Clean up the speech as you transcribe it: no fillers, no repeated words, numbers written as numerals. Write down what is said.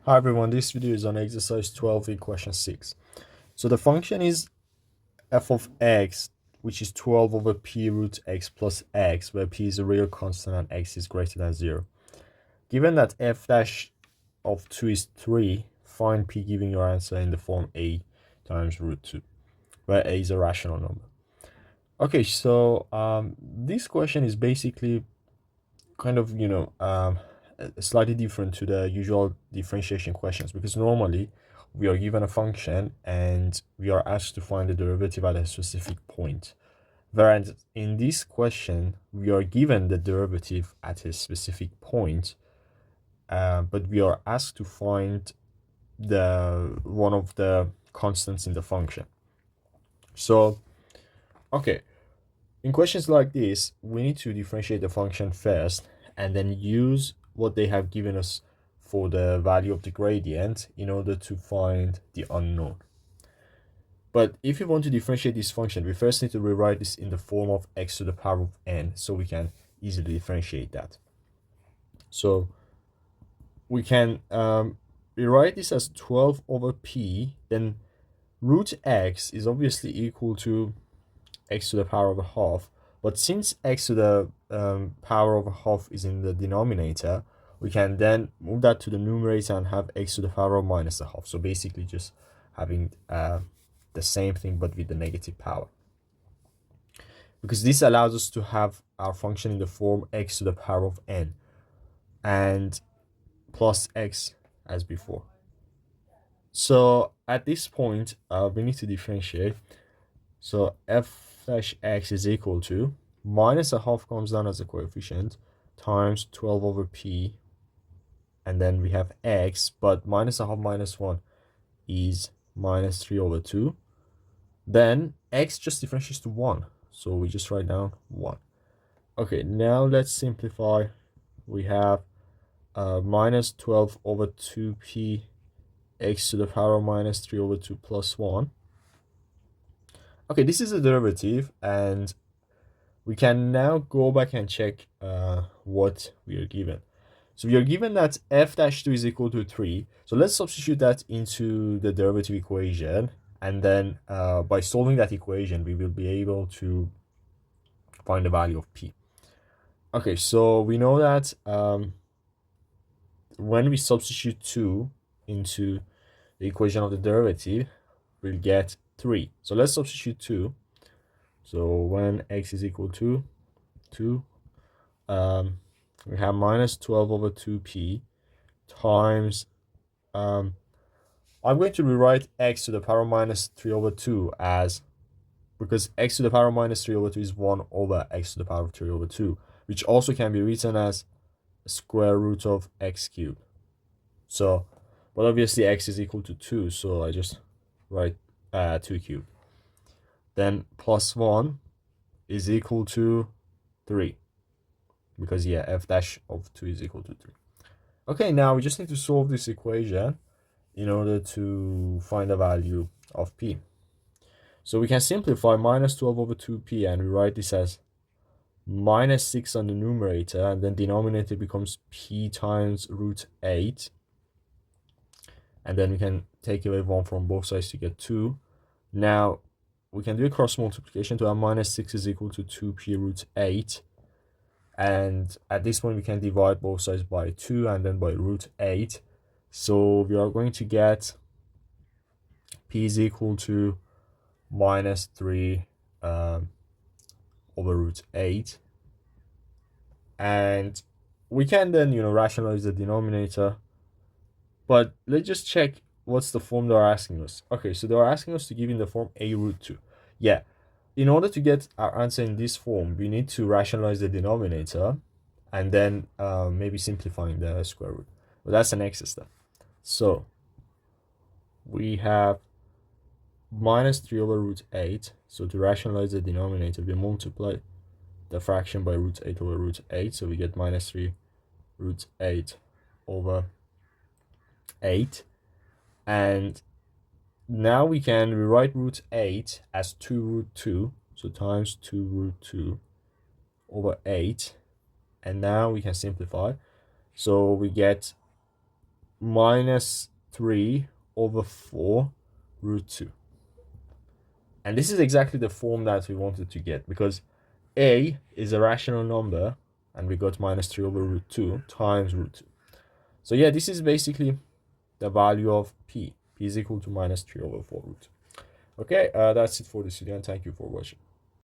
Hi everyone, this video is on exercise 12 in question 6. So the function is f of x, which is 12 over p root x plus x, where p is a real constant and x is greater than 0. Given that f dash of 2 is 3, find p giving your answer in the form a times root 2, where a is a rational number. Okay, so this question is basically kind of, slightly different to the usual differentiation questions, because normally we are given a function and we are asked to find the derivative at a specific point. Whereas in this question, we are given the derivative at a specific point, but we are asked to find the one of the constants in the function. So, okay, in questions like this, we need to differentiate the function first and then use what they have given us for the value of the gradient in order to find the unknown. But if we want to differentiate this function, we first need to rewrite this in the form of x to the power of n so we can easily differentiate that. So we can rewrite this as 12 over p, then root x is obviously equal to x to the power of a half. But since x to the power of a half is in the denominator, we can then move that to the numerator and have x to the power of minus a half. So basically just having the same thing but with the negative power. Because this allows us to have our function in the form x to the power of n and plus x as before. So at this point, we need to differentiate. So f dash x is equal to minus a half comes down as a coefficient times 12 over p, and then we have x, but minus a half minus 1 is minus 3 over 2. Then x just differentiates to 1, so we just write down 1. Okay, now let's simplify. We have minus 12 over 2p x to the power of minus 3 over 2 plus 1. Okay, this is a derivative, and we can now go back and check what we are given. So we are given that f dash 2 is equal to 3. So let's substitute that into the derivative equation. And then by solving that equation, we will be able to find the value of p. Okay, so we know that when we substitute 2 into the equation of the derivative, we'll get 3. So let's substitute 2. So when x is equal to 2, we have minus 12 over 2p times, I'm going to rewrite x to the power minus 3 over 2 as, because x to the power minus 3 over 2 is 1 over x to the power of 3 over 2, which also can be written as square root of x cubed. So, but obviously x is equal to 2, so I just write 2 cubed. Then plus 1 is equal to 3. Because yeah, f dash of 2 is equal to 3. Okay, now we just need to solve this equation in order to find the value of p. So we can simplify minus 12 over 2p and we write this as minus 6 on the numerator, and then denominator becomes p times root 8. And then we can take away 1 from both sides to get 2. Now we can do a cross multiplication to have minus 6 is equal to 2p root 8. And at this point, we can divide both sides by 2 and then by root 8. So we are going to get p is equal to minus 3 over root 8. And we can then, rationalize the denominator. But let's just check what's the form they're asking us. Okay, so they're asking us to give in the form a root 2. Yeah, in order to get our answer in this form, we need to rationalize the denominator and then maybe simplifying the square root. But that's the next step. So we have minus 3 over root 8. So to rationalize the denominator, we multiply the fraction by root 8 over root 8. So we get minus 3 root 8 over 8. And now we can rewrite root 8 as 2 root 2. So times 2 root 2 over 8. And now we can simplify. So we get minus 3 over 4 root 2. And this is exactly the form that we wanted to get, because a is a rational number, and we got minus 3 over root 2 times root 2. So yeah, this is basically the value of p. P is equal to minus 3 over 4 root 2. Okay, that's it for this video, and thank you for watching.